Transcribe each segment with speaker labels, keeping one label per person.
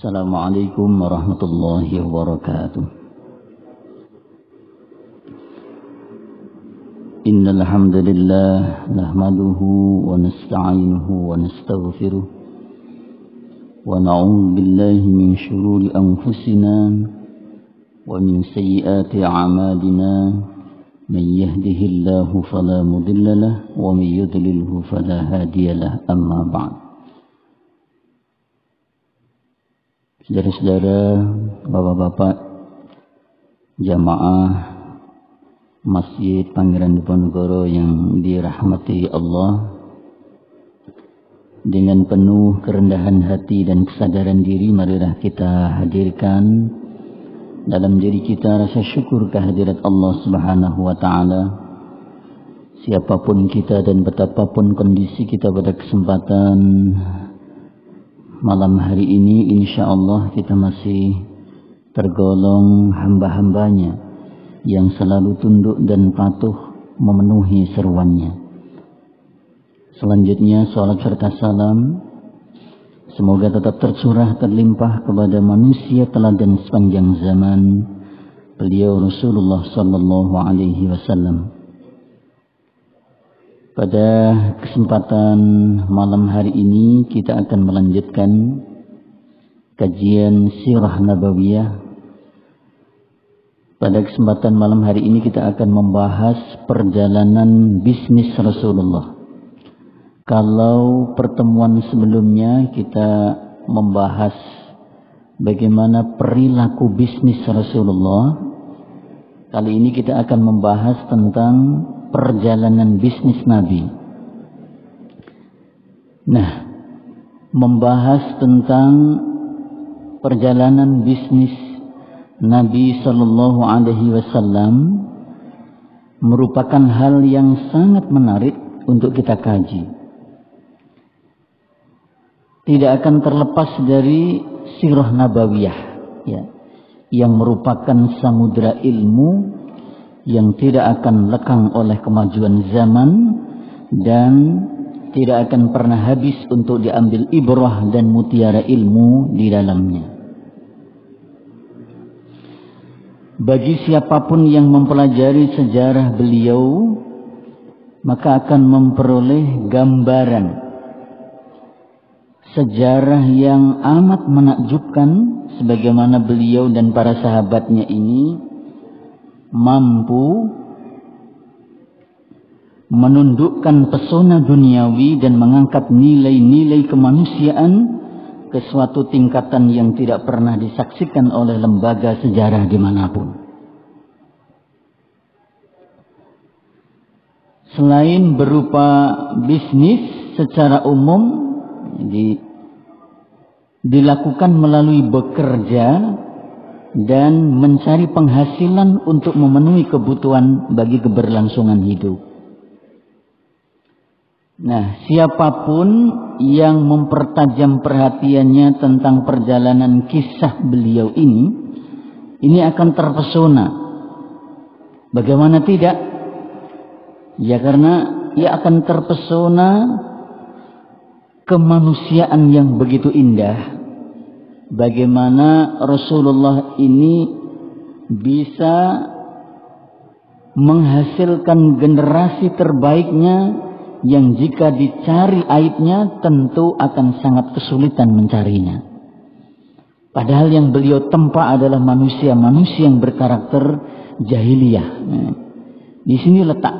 Speaker 1: Assalamualaikum warahmatullahi wabarakatuh. Innal hamdalillah nahmaduhu wa nasta'inuhu wa nastaghfiruh wa na'udzu billahi min shururi anfusina wa min sayyiati a'malina. Man yahdihillahu fala mudilla lahu wa man yudlilhu fala hadiya lahu. Amma ba'd. Saudara-saudara, bapak-bapak, jamaah Masjid Pangeran Diponegoro yang dirahmati Allah, dengan penuh kerendahan hati dan kesadaran diri, marilah kita hadirkan dalam diri kita rasa syukur kehadirat Allah Subhanahu wa Ta'ala. Siapapun kita dan betapapun kondisi kita pada kesempatan malam hari ini, insya Allah kita masih tergolong hamba-hambanya yang selalu tunduk dan patuh memenuhi seruannya. Selanjutnya salat serta salam semoga tetap tercurah terlimpah kepada manusia teladan sepanjang zaman, beliau Rasulullah sallallahu alaihi wasallam. Pada kesempatan malam hari ini kita akan melanjutkan kajian Sirah Nabawiyah. Pada kesempatan malam hari ini kita akan membahas perjalanan bisnis Rasulullah. Kalau pertemuan sebelumnya kita membahas bagaimana perilaku bisnis Rasulullah, kali ini kita akan membahas tentang perjalanan bisnis Nabi. Nah, membahas tentang perjalanan bisnis Nabi Sallallahu Alaihi Wasallam merupakan hal yang sangat menarik untuk kita kaji. Tidak akan terlepas dari Sirah Nabawiyah, ya, yang merupakan samudra ilmu yang tidak akan lekang oleh kemajuan zaman dan tidak akan pernah habis untuk diambil ibrah dan mutiara ilmu di dalamnya. Bagi siapapun yang mempelajari sejarah beliau, maka akan memperoleh gambaran sejarah yang amat menakjubkan, sebagaimana beliau dan para sahabatnya ini mampu menundukkan pesona duniawi dan mengangkat nilai-nilai kemanusiaan ke suatu tingkatan yang tidak pernah disaksikan oleh lembaga sejarah dimanapun. Selain berupa bisnis secara umum dilakukan melalui bekerja dan mencari penghasilan untuk memenuhi kebutuhan bagi keberlangsungan hidup. Nah, siapapun yang mempertajam perhatiannya tentang perjalanan kisah beliau ini akan terpesona. Bagaimana tidak? Ya, karena ia akan terpesona kemanusiaan yang begitu indah. Bagaimana Rasulullah ini bisa menghasilkan generasi terbaiknya yang jika dicari aibnya tentu akan sangat kesulitan mencarinya. Padahal yang beliau tempa adalah manusia-manusia yang berkarakter jahiliyah. Di sini letak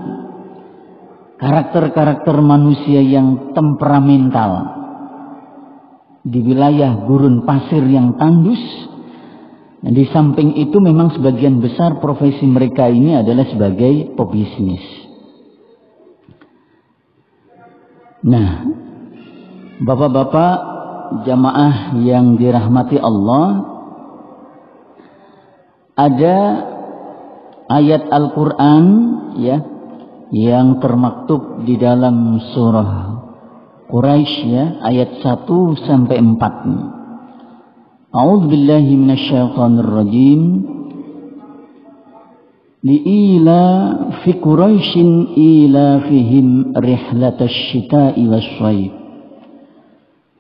Speaker 1: karakter-karakter manusia yang temperamental di wilayah gurun pasir yang tandus. Dan di samping itu memang sebagian besar profesi mereka ini adalah sebagai pebisnis. Nah, bapak-bapak jamaah yang dirahmati Allah, ada ayat Al-Quran ya yang termaktub di dalam surah Quraisy ya, ayat 1 sampai 4. A'udzu billahi minasyaitonir rajim. Li'ila fi Quraisyin ilafihim rihlatash shita'i wash-shayf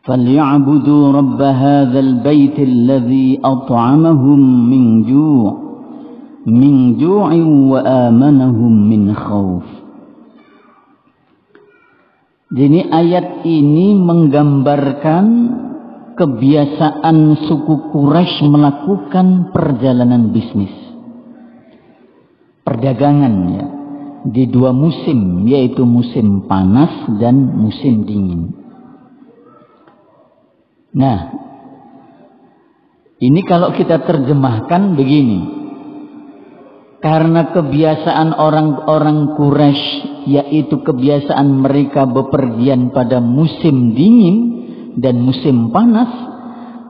Speaker 1: فليعبدوا رب هذا البيت الذي أطعمهم من جوع وآمنهم من خوف. Jadi ayat ini menggambarkan kebiasaan suku Quraisy melakukan perjalanan bisnis, perdagangan ya, di dua musim, yaitu musim panas dan musim dingin. Nah, ini kalau kita terjemahkan begini, karena kebiasaan orang-orang Quraisy, yaitu kebiasaan mereka bepergian pada musim dingin dan musim panas,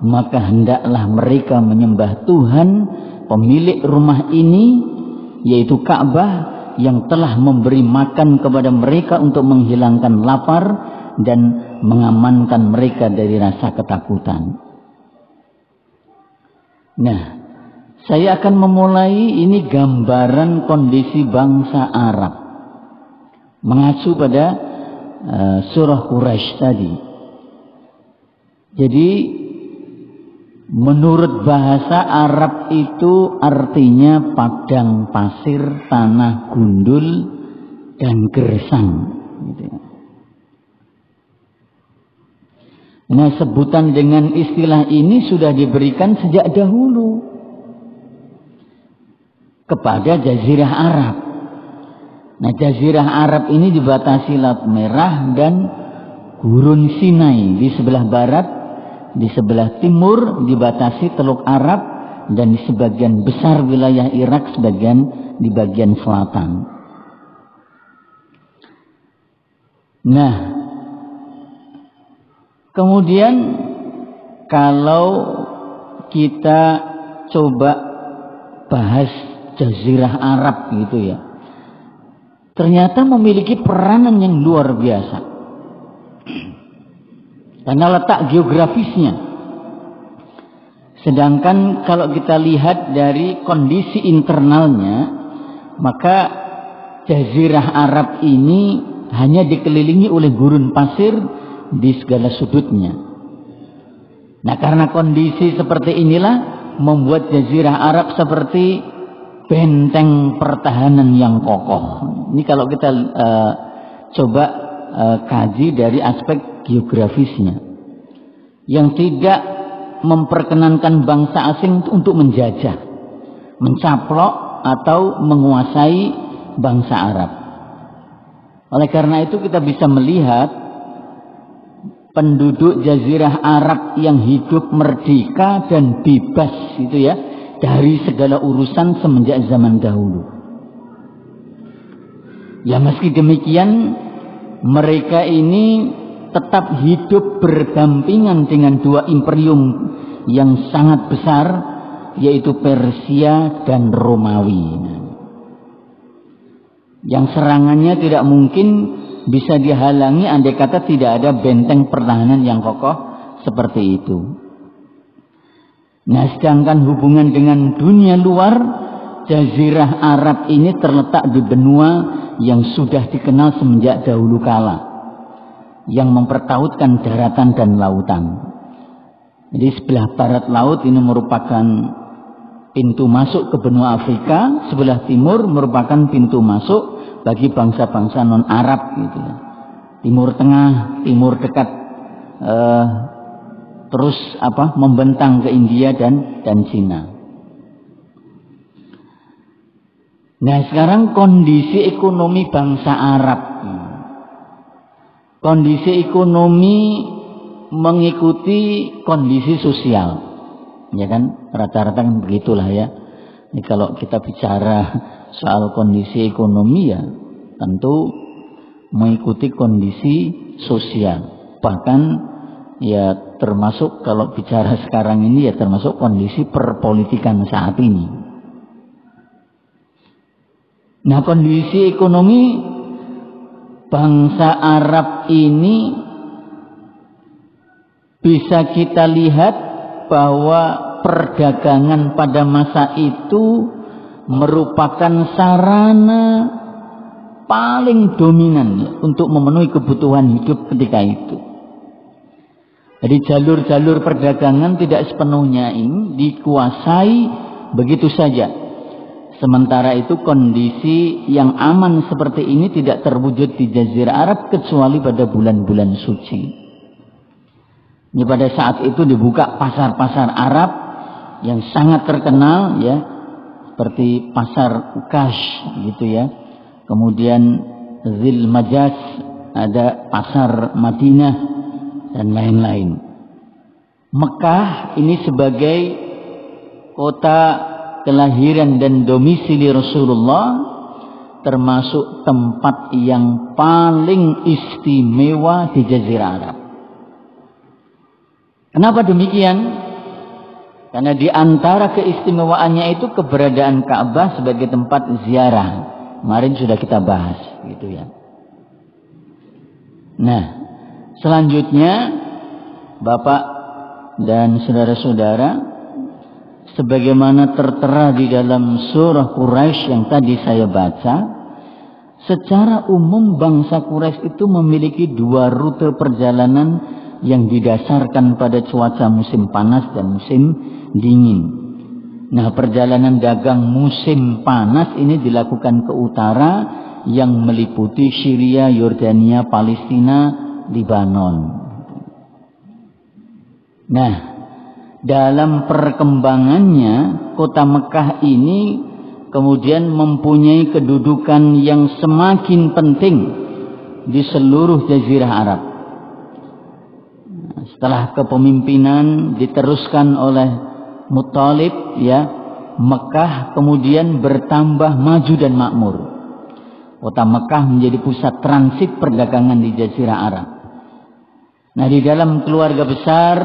Speaker 1: maka hendaklah mereka menyembah Tuhan pemilik rumah ini, yaitu Ka'bah, yang telah memberi makan kepada mereka untuk menghilangkan lapar dan mengamankan mereka dari rasa ketakutan. Nah, saya akan memulai ini gambaran kondisi bangsa Arab, mengacu pada surah Quraisy tadi. Jadi menurut bahasa Arab itu artinya padang pasir, tanah gundul, dan gersang. Gitu. Nah, sebutan dengan istilah ini sudah diberikan sejak dahulu kepada Jazirah Arab. Nah, Jazirah Arab ini dibatasi Laut Merah dan Gurun Sinai di sebelah barat, di sebelah timur dibatasi Teluk Arab, dan di sebagian besar wilayah Irak, sebagian di bagian selatan. Nah, kemudian kalau kita coba bahas Jazirah Arab gitu ya, ternyata memiliki peranan yang luar biasa karena letak geografisnya. Sedangkan kalau kita lihat dari kondisi internalnya, maka Jazirah Arab ini hanya dikelilingi oleh gurun pasir di segala sudutnya. Nah, karena kondisi seperti inilah membuat Jazirah Arab seperti benteng pertahanan yang kokoh. Ini kalau kita coba kaji dari aspek geografisnya, yang tidak memperkenankan bangsa asing untuk menjajah, mencaplok atau menguasai bangsa Arab. Oleh karena itu kita bisa melihat penduduk Jazirah Arab yang hidup merdeka dan bebas gitu ya, dari segala urusan semenjak zaman dahulu. Ya, meski demikian mereka ini tetap hidup berdampingan dengan dua imperium yang sangat besar, yaitu Persia dan Romawi, yang serangannya tidak mungkin bisa dihalangi andai kata tidak ada benteng pertahanan yang kokoh seperti itu. Nah, sedangkan hubungan dengan dunia luar, Jazirah Arab ini terletak di benua yang sudah dikenal semenjak dahulu kala, yang mempertautkan daratan dan lautan. Jadi sebelah barat laut ini merupakan pintu masuk ke benua Afrika, sebelah timur merupakan pintu masuk bagi bangsa-bangsa non-Arab gitu ya. Timur Tengah, timur dekat terus membentang ke India dan Cina. Nah, sekarang kondisi ekonomi bangsa Arab. Kondisi ekonomi mengikuti kondisi sosial, ya kan, rata-rata kan begitulah ya. Ini kalau kita bicara soal kondisi ekonomi ya tentu mengikuti kondisi sosial, bahkan ya termasuk kalau bicara sekarang ini ya termasuk kondisi perpolitikan saat ini. Nah, kondisi ekonomi bangsa Arab ini bisa kita lihat bahwa perdagangan pada masa itu merupakan sarana paling dominan untuk memenuhi kebutuhan hidup ketika itu. Jadi jalur-jalur perdagangan tidak sepenuhnya ini dikuasai begitu saja. Sementara itu kondisi yang aman seperti ini tidak terwujud di Jazirah Arab kecuali pada bulan-bulan suci. Ini pada saat itu dibuka pasar-pasar Arab yang sangat terkenal ya, seperti pasar Ukash gitu ya. Kemudian Zil Majas, ada pasar Madinah dan lain-lain. Mekah ini sebagai kota kelahiran dan domisili Rasulullah, termasuk tempat yang paling istimewa di Jazirah Arab. Kenapa demikian? Karena di antara keistimewaannya itu keberadaan Ka'bah sebagai tempat ziarah. Kemarin sudah kita bahas gitu ya. Nah, selanjutnya Bapak dan saudara-saudara, sebagaimana tertera di dalam surah Quraisy yang tadi saya baca, secara umum bangsa Quraisy itu memiliki dua rute perjalanan yang didasarkan pada cuaca musim panas dan musim dingin. Nah, perjalanan dagang musim panas ini dilakukan ke utara yang meliputi Syria, Yordania, Palestina, Libanon. Nah, dalam perkembangannya kota Mekah ini kemudian mempunyai kedudukan yang semakin penting di seluruh Jazirah Arab. Setelah kepemimpinan diteruskan oleh Muttalib ya, Mekah kemudian bertambah maju dan makmur. Kota Mekah menjadi pusat transit perdagangan di Jazirah Arab. Nah, di dalam keluarga besar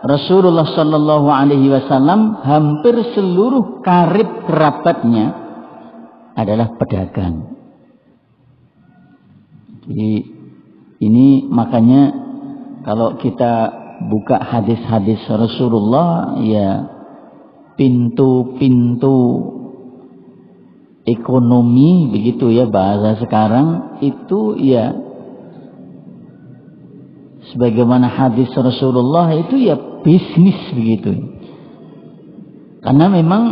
Speaker 1: Rasulullah Sallallahu Alaihi Wasallam, hampir seluruh karib kerabatnya adalah pedagang. Jadi ini makanya kalau kita buka hadis-hadis Rasulullah, ya pintu-pintu ekonomi begitu ya bahasa sekarang itu ya, sebagaimana hadis Rasulullah itu ya bisnis begitu. Karena memang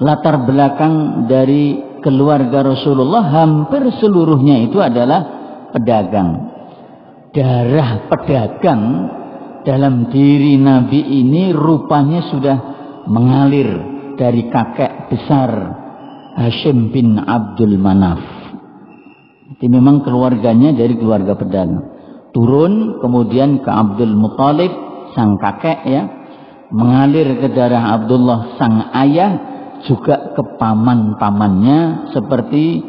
Speaker 1: latar belakang dari keluarga Rasulullah hampir seluruhnya itu adalah pedagang. Darah pedagang dalam diri Nabi ini rupanya sudah mengalir dari kakek besar Hashim bin Abdul Manaf. Jadi memang keluarganya dari keluarga pedagang. Turun kemudian ke Abdul Muttalib sang kakek ya, mengalir ke darah Abdullah sang ayah, juga ke paman-pamannya seperti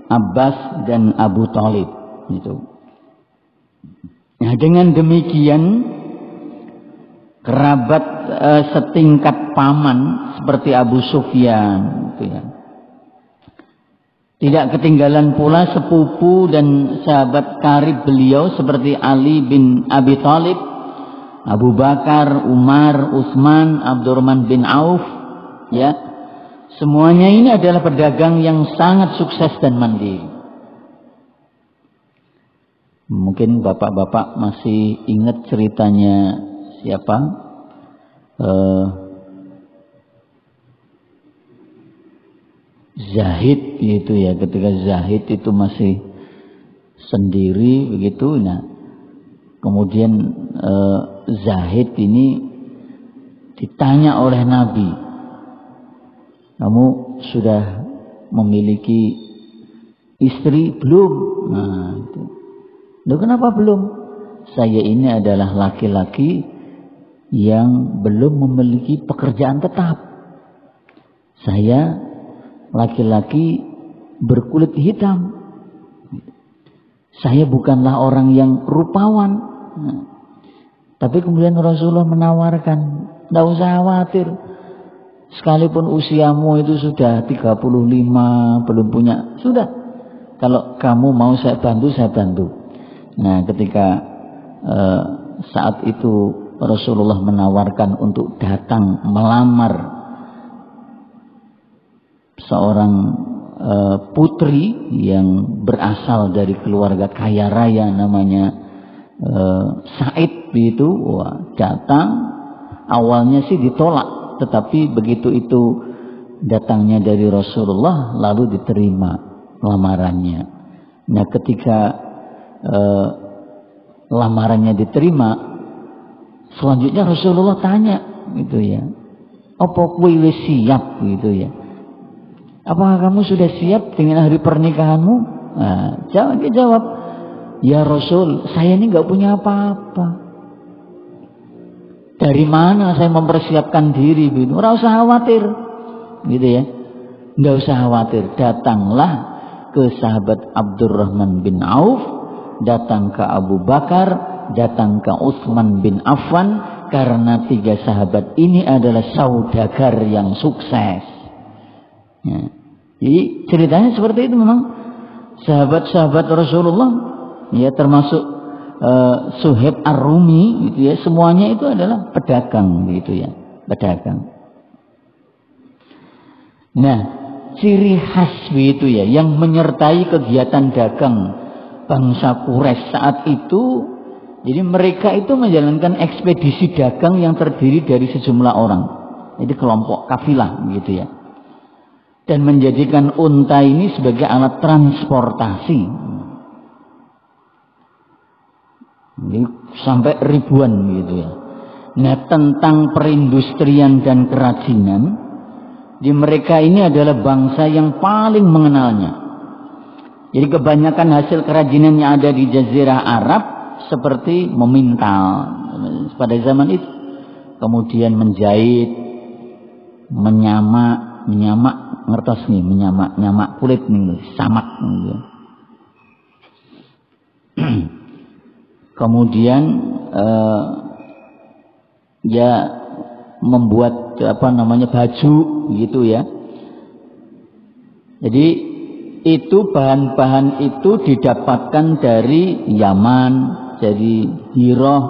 Speaker 1: Abbas dan Abu Thalib gitu. Nah, dengan demikian kerabat setingkat paman seperti Abu Sufyan gitu ya. Tidak ketinggalan pula sepupu dan sahabat karib beliau seperti Ali bin Abi Thalib, Abu Bakar, Umar, Utsman, Abdurrahman bin Auf ya. Semuanya ini adalah pedagang yang sangat sukses dan mandiri. Mungkin bapak-bapak masih ingat ceritanya siapa? Zahid itu ya, ketika Zahid itu masih sendiri begitu. Nah, kemudian Zahid ini ditanya oleh Nabi, kamu sudah memiliki istri belum? Nah, itu. Loh, kenapa belum? Saya ini adalah laki-laki yang belum memiliki pekerjaan tetap. Saya laki-laki berkulit hitam. Saya bukanlah orang yang rupawan. Nah, tapi kemudian Rasulullah menawarkan, tidak usah khawatir. Sekalipun usiamu itu sudah 35, belum punya, sudah. Kalau kamu mau saya bantu, saya bantu. Nah, ketika saat itu Rasulullah menawarkan untuk datang melamar seorang putri yang berasal dari keluarga kaya raya namanya Said itu datang. Awalnya sih ditolak, tetapi begitu itu datangnya dari Rasulullah lalu diterima lamarannya. Nah, ketika lamarannya diterima, selanjutnya Rasulullah tanya gitu ya, apa kowe wis siap gitu ya, apakah kamu sudah siap dengan hari pernikahanmu? Nah, dia jawab, ya Rasul, saya ini nggak punya apa-apa. Dari mana saya mempersiapkan diri? Gitu. Nggak usah khawatir, gitu ya. Nggak usah khawatir. Datanglah ke sahabat Abdurrahman bin Auf, datang ke Abu Bakar, datang ke Utsman bin Affan, karena 3 sahabat ini adalah saudagar yang sukses. Ya. Jadi ceritanya seperti itu memang. Sahabat-sahabat Rasulullah, ya termasuk Suhaib Ar-Rumi gitu ya, semuanya itu adalah pedagang gitu ya, pedagang. Nah, ciri khas itu ya yang menyertai kegiatan dagang bangsa Quraisy saat itu, jadi mereka itu menjalankan ekspedisi dagang yang terdiri dari sejumlah orang. Jadi kelompok kafilah gitu ya. Dan menjadikan unta ini sebagai alat transportasi. Jadi sampai ribuan gitu ya. Nah, tentang perindustrian dan kerajinan, di mereka ini adalah bangsa yang paling mengenalnya. Jadi kebanyakan hasil kerajinan yang ada di Jazirah Arab seperti memintal pada zaman itu, kemudian menjahit, menyamak ngertos nih, menyamak kulit nih, samak gitu. Kemudian ya membuat baju gitu ya. Jadi itu bahan-bahan itu didapatkan dari Yaman, dari Hirah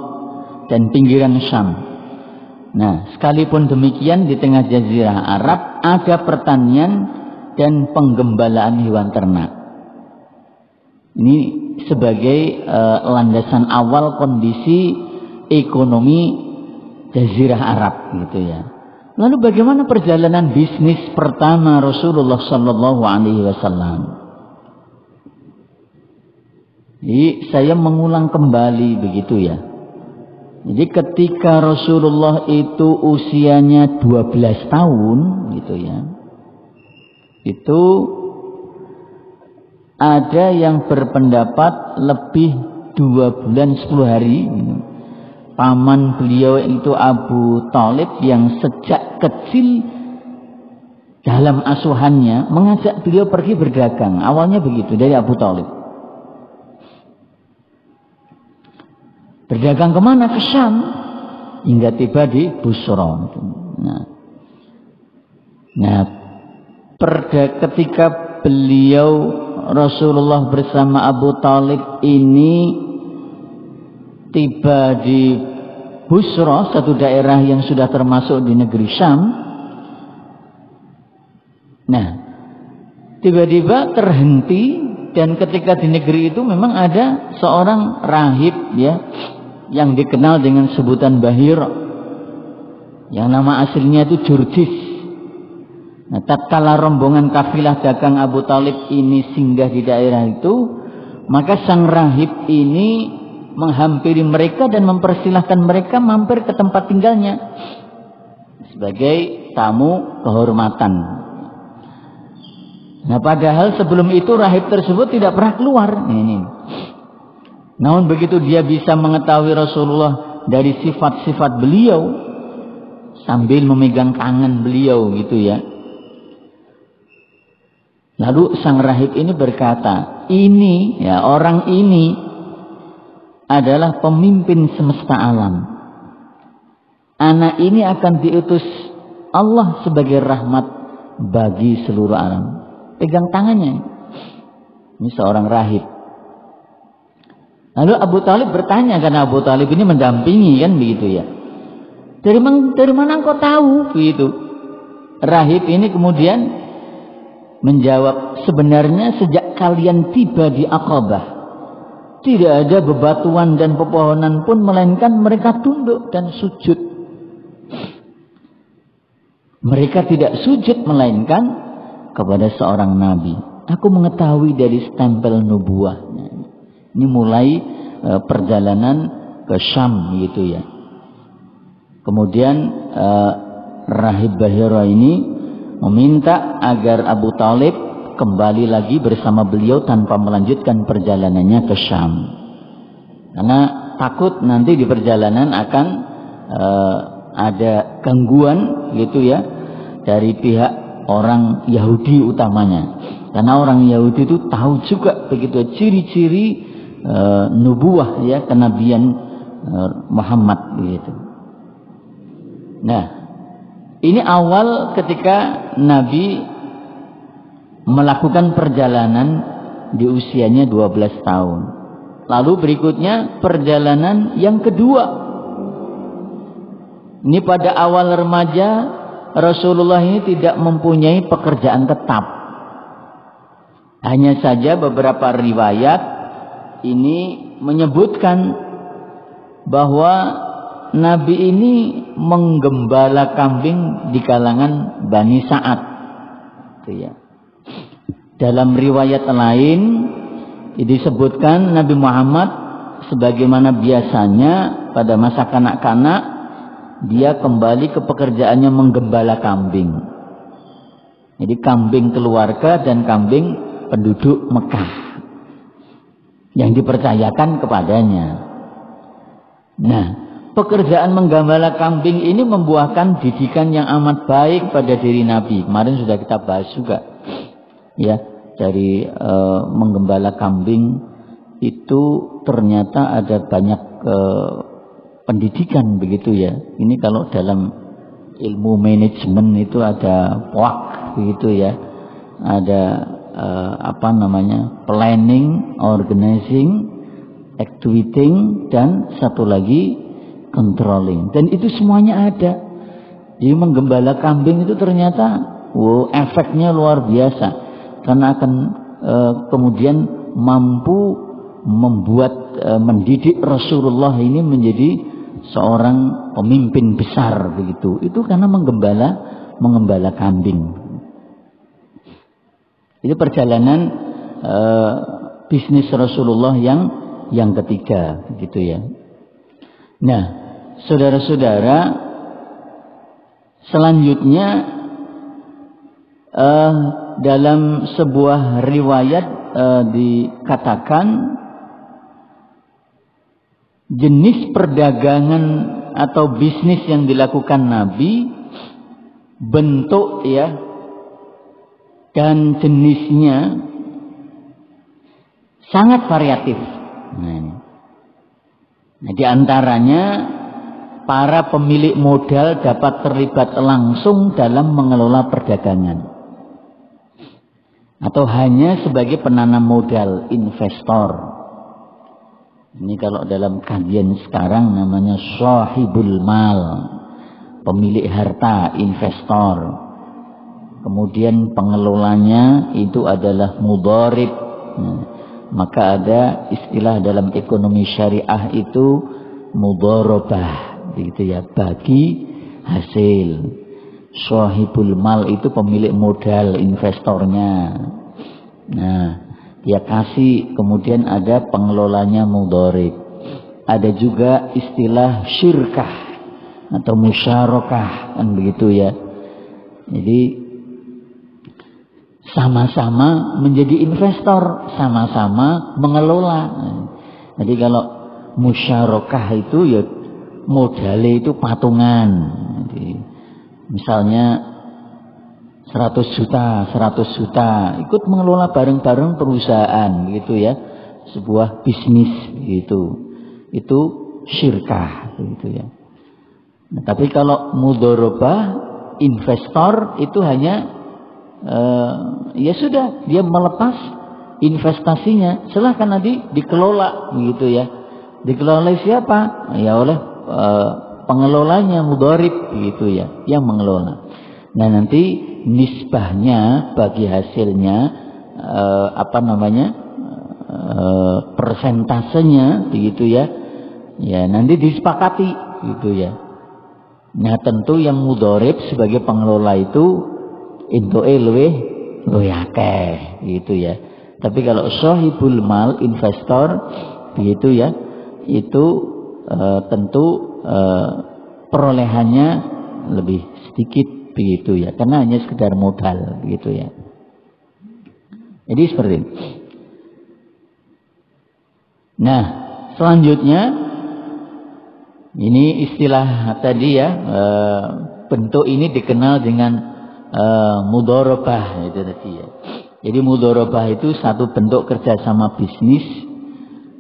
Speaker 1: dan pinggiran Syam. Nah, sekalipun demikian di tengah Jazirah Arab ada pertanian dan penggembalaan hewan ternak. Ini sebagai landasan awal kondisi ekonomi Jazirah Arab gitu ya. Lalu bagaimana perjalanan bisnis pertama Rasulullah Sallallahu Alaihi Wasallam? Jadi saya mengulang kembali begitu ya. Jadi ketika Rasulullah itu usianya 12 tahun gitu ya, itu ada yang berpendapat lebih 2 bulan 10 hari. Paman beliau itu Abu Thalib yang sejak kecil dalam asuhannya mengajak beliau pergi berdagang. Awalnya begitu dari Abu Thalib. Berdagang kemana? Ke Syam. Hingga tiba di Busra. Nah, ketika beliau Rasulullah bersama Abu Thalib ini tiba di Busra, satu daerah yang sudah termasuk di negeri Syam. Nah, tiba-tiba terhenti, dan ketika di negeri itu memang ada seorang rahib ya, yang dikenal dengan sebutan Bahir, yang nama aslinya itu Jurjis. Nah, tatkala rombongan kafilah dagang Abu Thalib ini singgah di daerah itu, maka sang rahib ini menghampiri mereka dan mempersilahkan mereka mampir ke tempat tinggalnya sebagai tamu kehormatan. Nah, padahal sebelum itu rahib tersebut tidak pernah keluar. Namun begitu dia bisa mengetahui Rasulullah dari sifat-sifat beliau sambil memegang tangan beliau gitu ya. Lalu sang rahib ini berkata, ini ya, orang ini adalah pemimpin semesta alam. Anak ini akan diutus Allah sebagai rahmat bagi seluruh alam. Pegang tangannya. Ini seorang rahib. Lalu Abu Thalib bertanya, karena Abu Thalib ini mendampingi kan begitu ya. Dari mana engkau tahu begitu? Rahib ini kemudian menjawab, sebenarnya sejak kalian tiba di Aqabah, Tidak ada bebatuan dan pepohonan pun, melainkan mereka tunduk dan sujud. Mereka tidak sujud melainkan kepada seorang nabi. Aku mengetahui dari stempel nubuahnya. Ini mulai perjalanan ke Syam gitu ya. Kemudian Rahib Bahira ini meminta agar Abu Thalib kembali lagi bersama beliau tanpa melanjutkan perjalanannya ke Syam. Karena takut nanti di perjalanan akan ada gangguan gitu ya dari pihak orang Yahudi utamanya. Karena orang Yahudi itu tahu juga begitu ciri-ciri nubuah ya, kenabian Muhammad begitu. Nah, ini awal ketika Nabi melakukan perjalanan di usianya 12 tahun. Lalu berikutnya perjalanan yang kedua. Ini pada awal remaja, Rasulullah ini tidak mempunyai pekerjaan tetap. Hanya saja beberapa riwayat ini menyebutkan bahwa Nabi ini menggembala kambing di kalangan Bani Sa'ad. Itu ya. Dalam riwayat lain disebutkan Nabi Muhammad sebagaimana biasanya pada masa kanak-kanak dia kembali ke pekerjaannya menggembala kambing. Jadi kambing keluarga dan kambing penduduk Mekah yang dipercayakan kepadanya. Nah, pekerjaan menggembala kambing ini membuahkan didikan yang amat baik pada diri Nabi. Kemarin sudah kita bahas juga. Ya, dari menggembala kambing itu ternyata ada banyak pendidikan begitu ya. Ini kalau dalam ilmu manajemen itu ada POAK begitu ya. Ada planning, organizing, actuating, dan satu lagi controlling. Dan itu semuanya ada. Jadi menggembala kambing itu ternyata efeknya luar biasa. Karena akan kemudian mampu membuat mendidik Rasulullah ini menjadi seorang pemimpin besar begitu. Itu karena menggembala kambing. Itu perjalanan bisnis Rasulullah yang ketiga gitu ya. Nah, saudara-saudara, selanjutnya dalam sebuah riwayat dikatakan jenis perdagangan atau bisnis yang dilakukan Nabi, bentuk ya dan jenisnya sangat variatif. Nah, di antaranya para pemilik modal dapat terlibat langsung dalam mengelola perdagangan. Atau hanya sebagai penanam modal, investor. Ini kalau dalam kajian sekarang namanya sahibul mal, pemilik harta, investor. Kemudian pengelolanya itu adalah mudharib. Maka ada istilah dalam ekonomi syariah itu mudharabah, gitu ya, bagi hasil. Sahibul mal itu pemilik modal, investornya. Nah, dia kasih, kemudian ada pengelolanya mudharib. Ada juga istilah syirkah atau musyarakah, kan begitu ya. Jadi sama-sama menjadi investor, sama-sama mengelola. Jadi kalau musyarakah itu ya modalnya itu patungan. Jadi, misalnya 100 juta ikut mengelola bareng-bareng perusahaan gitu ya, sebuah bisnis gitu. Itu syirkah gitu ya. Nah, tapi kalau mudharabah, investor itu hanya ya sudah, dia melepas investasinya, silahkan nanti dikelola gitu ya. Dikelola siapa? Ya oleh pengelolanya, mudharib gitu ya, yang mengelola. Nah, nanti nisbahnya bagi hasilnya persentasenya begitu ya. Ya, nanti disepakati gitu ya. Nah, tentu yang mudharib sebagai pengelola itu entuke luwih akeh gitu ya. Tapi kalau sahibul mal, investor begitu ya, itu tentu perolehannya lebih sedikit begitu ya, karena hanya sekedar modal begitu ya. Jadi seperti itu. Nah, selanjutnya ini istilah tadi ya, bentuk ini dikenal dengan mudharabah itu tadi ya. Jadi mudharabah itu satu bentuk kerjasama bisnis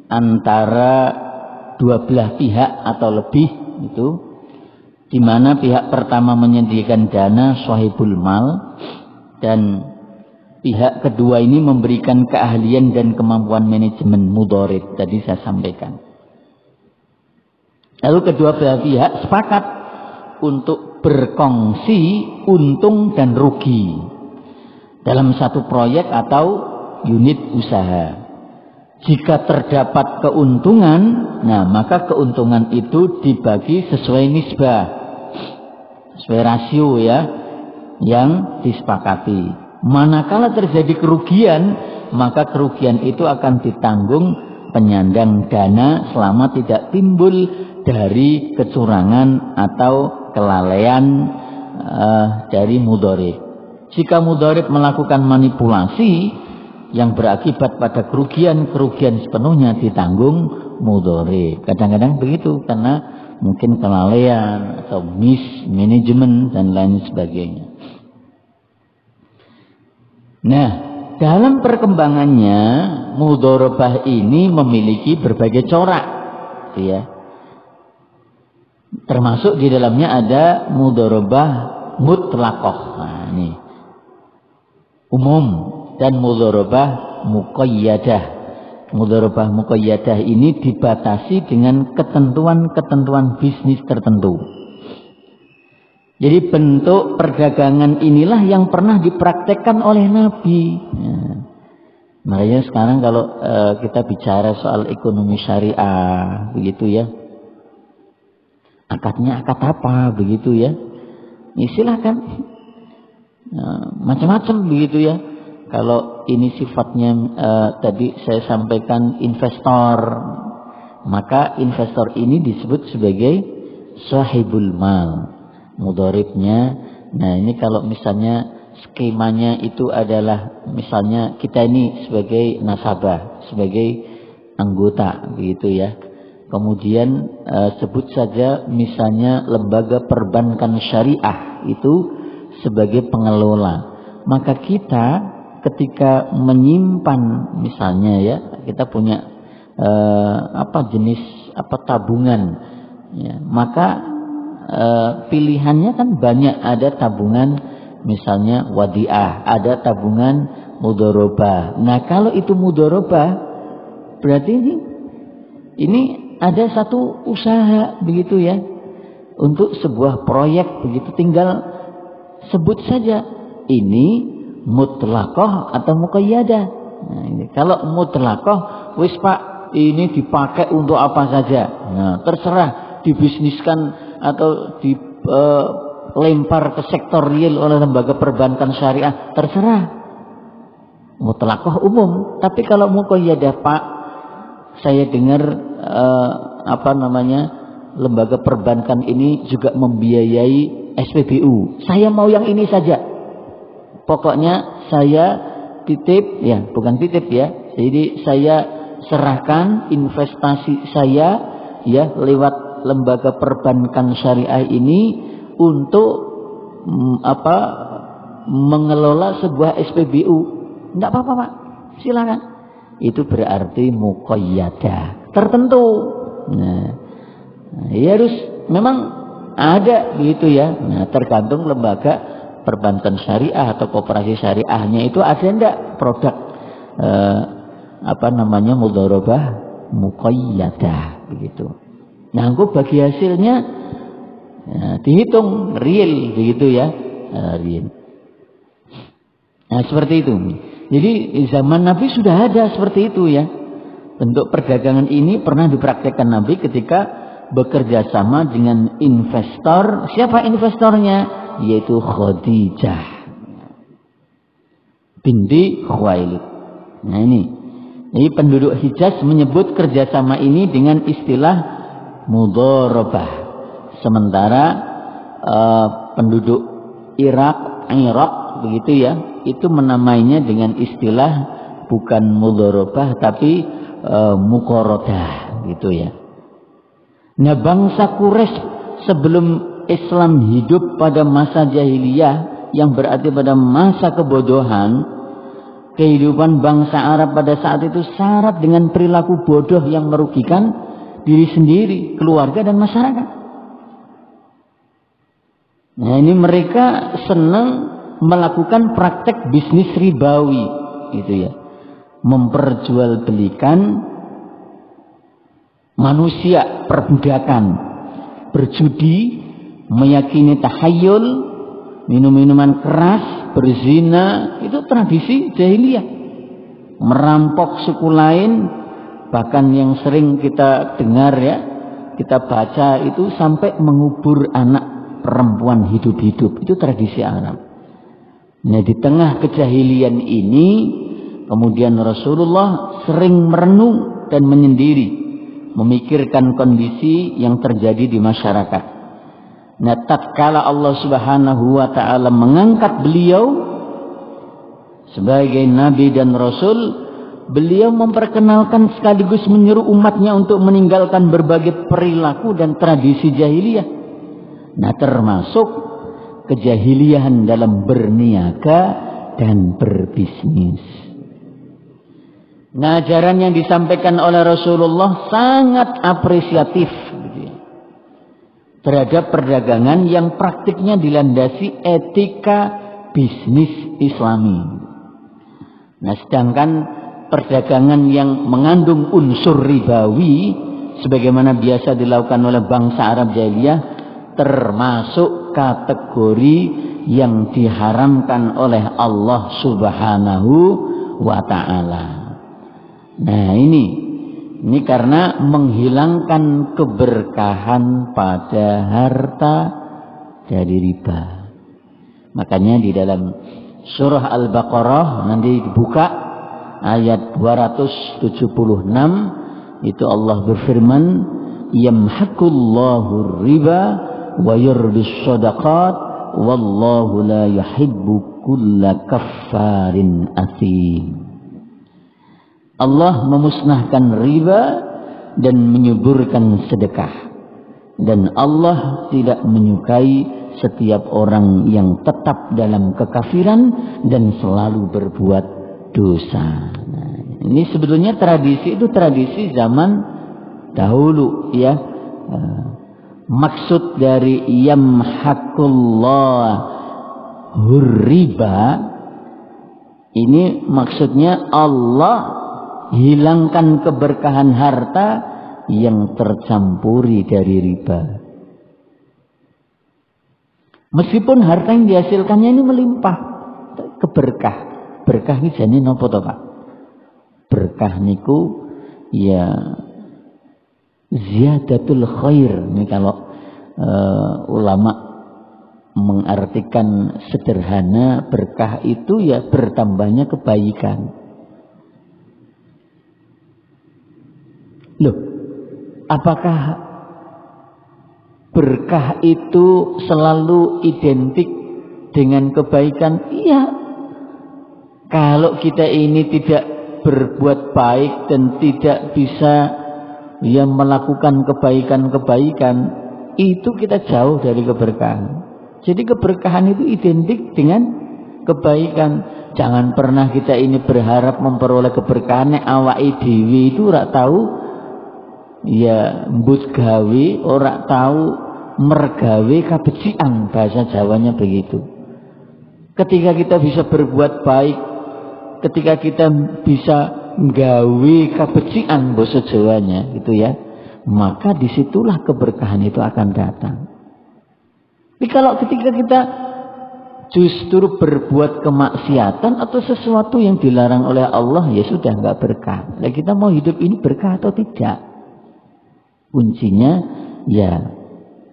Speaker 1: antara dua belah pihak atau lebih itu, di mana pihak pertama menyediakan dana sahibul mal dan pihak kedua ini memberikan keahlian dan kemampuan manajemen mudharib tadi saya sampaikan. Lalu kedua belah pihak sepakat untuk berkongsi untung dan rugi dalam satu proyek atau unit usaha. Jika terdapat keuntungan, nah maka keuntungan itu dibagi sesuai nisbah, sesuai rasio ya, yang disepakati. Manakala terjadi kerugian, maka kerugian itu akan ditanggung penyandang dana selama tidak timbul dari kecurangan atau kelalaian dari mudharib. Jika mudharib melakukan manipulasi yang berakibat pada kerugian sepenuhnya ditanggung mudharib. Kadang-kadang begitu karena mungkin kelalaian atau mismanagement dan lain sebagainya. Nah, dalam perkembangannya mudharabah ini memiliki berbagai corak ya. Termasuk di dalamnya ada mudharabah mutlaqah. Nah, ini umum, dan mudharabah muqayyadah. Mudharabah muqayyadah ini dibatasi dengan ketentuan-ketentuan bisnis tertentu. Jadi bentuk perdagangan inilah yang pernah dipraktekkan oleh Nabi. Ya. Makanya sekarang kalau kita bicara soal ekonomi syariah begitu ya, akadnya akad apa begitu ya, silahkan macam-macam begitu ya. Kalau ini sifatnya tadi saya sampaikan investor, maka investor ini disebut sebagai sahibul mal, mudharibnya. Nah ini kalau misalnya skemanya itu adalah misalnya kita ini sebagai nasabah, sebagai anggota begitu ya. Kemudian sebut saja misalnya lembaga perbankan syariah itu sebagai pengelola. Maka kita ketika menyimpan misalnya ya, kita punya jenis tabungan ya, maka pilihannya kan banyak. Ada tabungan misalnya wadiah, ada tabungan mudharabah. Nah kalau itu mudharabah berarti ini ada satu usaha begitu ya, untuk sebuah proyek begitu, tinggal sebut saja ini mutlaqah atau muqayyadah. Nah, ini kalau mutlaqah, wis Pak, ini dipakai untuk apa saja. Nah, terserah dibisniskan atau dilempar ke sektor real oleh lembaga perbankan syariah, terserah. Mutlaqah umum. Tapi kalau muqayyadah, Pak, saya dengar lembaga perbankan ini juga membiayai SPBU. Saya mau yang ini saja. Pokoknya saya titip, ya bukan titip ya. Jadi saya serahkan investasi saya ya lewat lembaga perbankan syariah ini untuk mengelola sebuah SPBU. Enggak apa-apa, Pak. Silakan. Itu berarti muqayyadah, tertentu. Nah, ya harus memang ada begitu ya. Nah, tergantung lembaga perbankan syariah atau koperasi syariahnya itu ada enggak produk mudharabah muqayyadah begitu. Nah, bagi hasilnya dihitung real begitu ya, real. Nah, seperti itu. Jadi zaman Nabi sudah ada seperti itu ya. Bentuk perdagangan ini pernah dipraktekkan Nabi ketika bekerja sama dengan investor. Siapa investornya? Yaitu Khadijah binti Khuwailid. Nah ini penduduk Hijaz menyebut kerjasama ini dengan istilah mudharabah. Sementara penduduk Irak begitu ya, itu menamainya dengan istilah bukan mudharabah tapi muqaradah gitu ya. Nah, bangsa Quraisy sebelum Islam hidup pada masa jahiliyah yang berarti pada masa kebodohan, kehidupan bangsa Arab pada saat itu syarat dengan perilaku bodoh yang merugikan diri sendiri, keluarga dan masyarakat. Nah, ini mereka senang melakukan praktek bisnis ribawi gitu ya. Memperjualbelikan manusia, perbudakan, berjudi, meyakini tahayul, minum-minuman keras, berzina, itu tradisi jahiliyah. Merampok suku lain, bahkan yang sering kita dengar ya, kita baca itu sampai mengubur anak perempuan hidup-hidup, itu tradisi Arab. Nah, di tengah kejahilian ini kemudian Rasulullah sering merenung dan menyendiri, memikirkan kondisi yang terjadi di masyarakat. Nah, tatkala Allah Subhanahu wa taala mengangkat beliau sebagai nabi dan rasul, beliau memperkenalkan sekaligus menyuruh umatnya untuk meninggalkan berbagai perilaku dan tradisi jahiliyah. Nah, termasuk kejahiliahan dalam berniaga dan berbisnis. Nah, ajaran yang disampaikan oleh Rasulullah sangat apresiatif terhadap perdagangan yang praktiknya dilandasi etika bisnis Islami. Nah, sedangkan perdagangan yang mengandung unsur ribawi sebagaimana biasa dilakukan oleh bangsa Arab jahiliyah termasuk kategori yang diharamkan oleh Allah Subhanahu wa taala. Nah, ini karena menghilangkan keberkahan pada harta dari riba. Makanya di dalam surah Al-Baqarah nanti dibuka ayat 276 itu Allah berfirman, yamhaqullahu riba wa yurbis shadaqat wallahu la yuhibbu kulla kaffarin athim. Allah memusnahkan riba dan menyuburkan sedekah. Dan Allah tidak menyukai setiap orang yang tetap dalam kekafiran dan selalu berbuat dosa. Nah, ini sebetulnya tradisi itu tradisi zaman dahulu ya. Maksud dari yamhaqullahu riba ini maksudnya Allah hilangkan keberkahan harta yang tercampuri dari riba. Meskipun harta yang dihasilkannya ini melimpah, keberkah. Berkah ini jane napa to, Pak? Berkah niku ya ziyadatul khair. Ini kalau ulama mengartikan sederhana, berkah itu ya bertambahnya kebaikan. Loh, apakah berkah itu selalu identik dengan kebaikan? Iya. Kalau kita ini tidak berbuat baik dan tidak bisa ya melakukan kebaikan-kebaikan, itu kita jauh dari keberkahan. Jadi keberkahan itu identik dengan kebaikan. Jangan pernah kita ini berharap memperoleh keberkahan awake dhewe itu ora tahu ya mbut gawe, ora tahu mergawe kabecikan, bahasa Jawanya begitu. Ketika kita bisa berbuat baik, ketika kita bisa gawe kabecikan, bahasa Jawanya gitu ya, maka disitulah keberkahan itu akan datang. Tapi kalau ketika kita justru berbuat kemaksiatan atau sesuatu yang dilarang oleh Allah, ya sudah nggak berkah. Nah, kita mau hidup ini berkah atau tidak? Kuncinya ya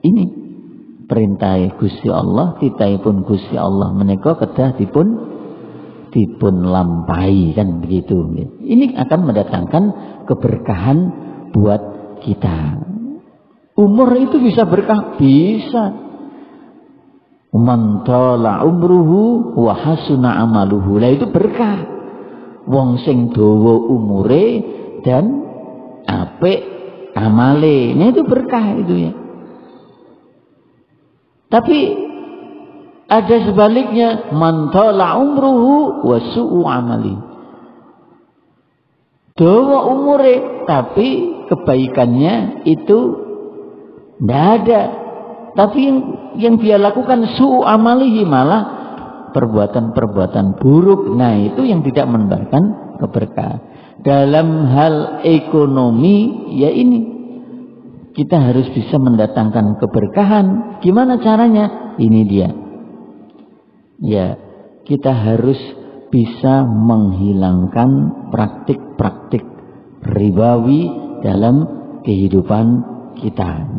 Speaker 1: ini perintah Gusti Allah, titahipun Gusti Allah menika kedah dipun lampahi, kan begitu. Ini akan mendatangkan keberkahan buat kita. Umur itu bisa berkah, bisa. Man tala umruhu wa hasuna amaluhu. Lah itu berkah. Wong sing dawa umure dan apik amale. Nah itu berkah itu ya. Tapi ada sebaliknya, man tala umruhu wa su'u amali. Dawa umure tapi kebaikannya itu tidak ada. Tapi yang dia lakukan su'u amalihi, malah perbuatan-perbuatan buruk. Nah itu yang tidak mendatangkan keberkahan. Dalam hal ekonomi ya ini, kita harus bisa mendatangkan keberkahan. Gimana caranya? Ini dia. Ya, kita harus bisa menghilangkan praktik-praktik ribawi dalam kehidupan kita.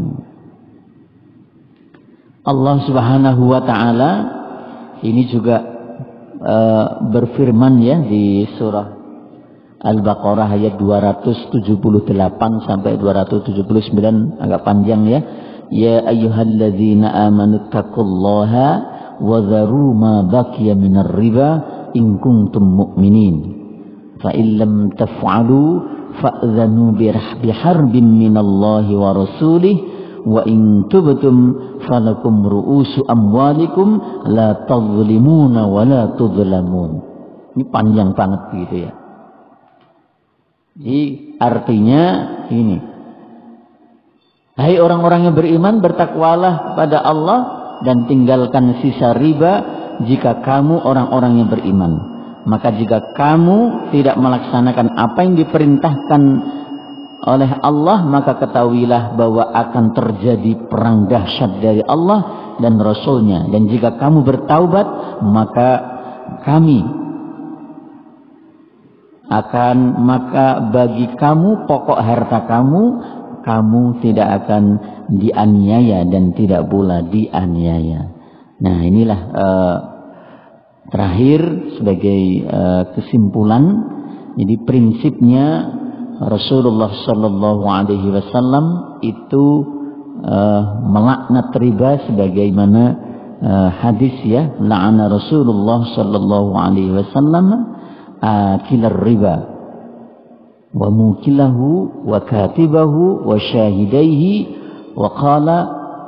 Speaker 1: Allah Subhanahu wa taala ini juga berfirman ya di surah Al-Baqarah ayat 278 sampai 279, agak panjang ya. Ya ayyuhalladzina amanu taqullaha wa dharu ma baqiya minar riba in kuntum mu'minin. Fa in lam taf'alu fa'dhanu biharbin minallahi wa rasulih. Wa in tubtum falakum ru'usu amwalikum la tadhlimuna wa la tudhlamun. Ini panjang banget gitu ya. Jadi artinya ini, hai orang-orang yang beriman, bertakwalah kepada Allah dan tinggalkan sisa riba jika kamu orang-orang yang beriman. Maka jika kamu tidak melaksanakan apa yang diperintahkan oleh Allah, maka ketahuilah bahwa akan terjadi perang dahsyat dari Allah dan Rasulnya. Dan jika kamu bertaubat, maka bagi kamu pokok harta kamu tidak akan dianiaya dan tidak pula dianiaya. Nah inilah terakhir sebagai kesimpulan. Jadi prinsipnya Rasulullah Sallallahu Alaihi Wasallam itu melaknat riba, sebagaimana hadis ya, la'ana Rasulullah Sallallahu Alaihi Wasallam akilar riba wa mukilahu wa katibahu wa syahidaihi wa qala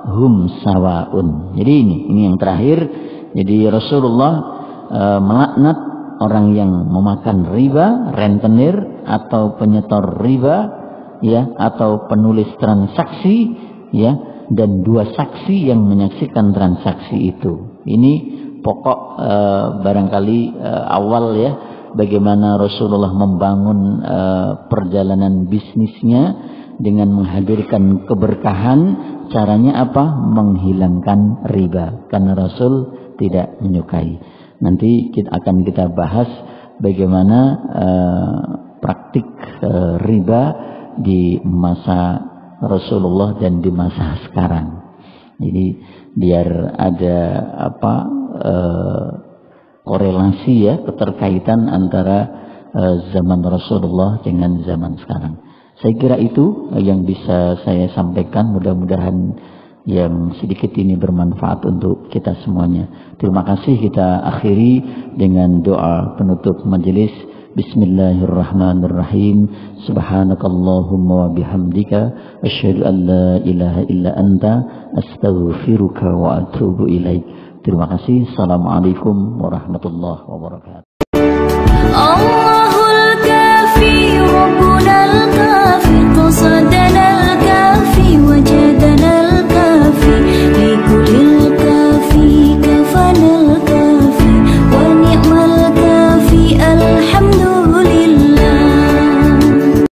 Speaker 1: hum sawaun. Jadi ini yang terakhir. Jadi Rasulullah melaknat orang yang memakan riba, rentenir atau penyetor riba ya, atau penulis transaksi ya, dan dua saksi yang menyaksikan transaksi itu. Ini pokok barangkali awal ya, bagaimana Rasulullah membangun perjalanan bisnisnya dengan menghadirkan keberkahan. Caranya apa? Menghilangkan riba, karena Rasul tidak menyukai. Nanti akan kita bahas bagaimana praktik riba di masa Rasulullah dan di masa sekarang. Jadi biar ada korelasi ya, keterkaitan antara zaman Rasulullah dengan zaman sekarang. Saya kira itu yang bisa saya sampaikan. Mudah-mudahan yang sedikit ini bermanfaat untuk kita semuanya. Terima kasih. Kita akhiri dengan doa penutup majelis. Bismillahirrahmanirrahim. Subhanakallahumma wa bihamdika asyhadu an la ilaha illa anta astaghfiruka wa atubu ilaik. Terima kasih. Assalamualaikum warahmatullahi wabarakatuh.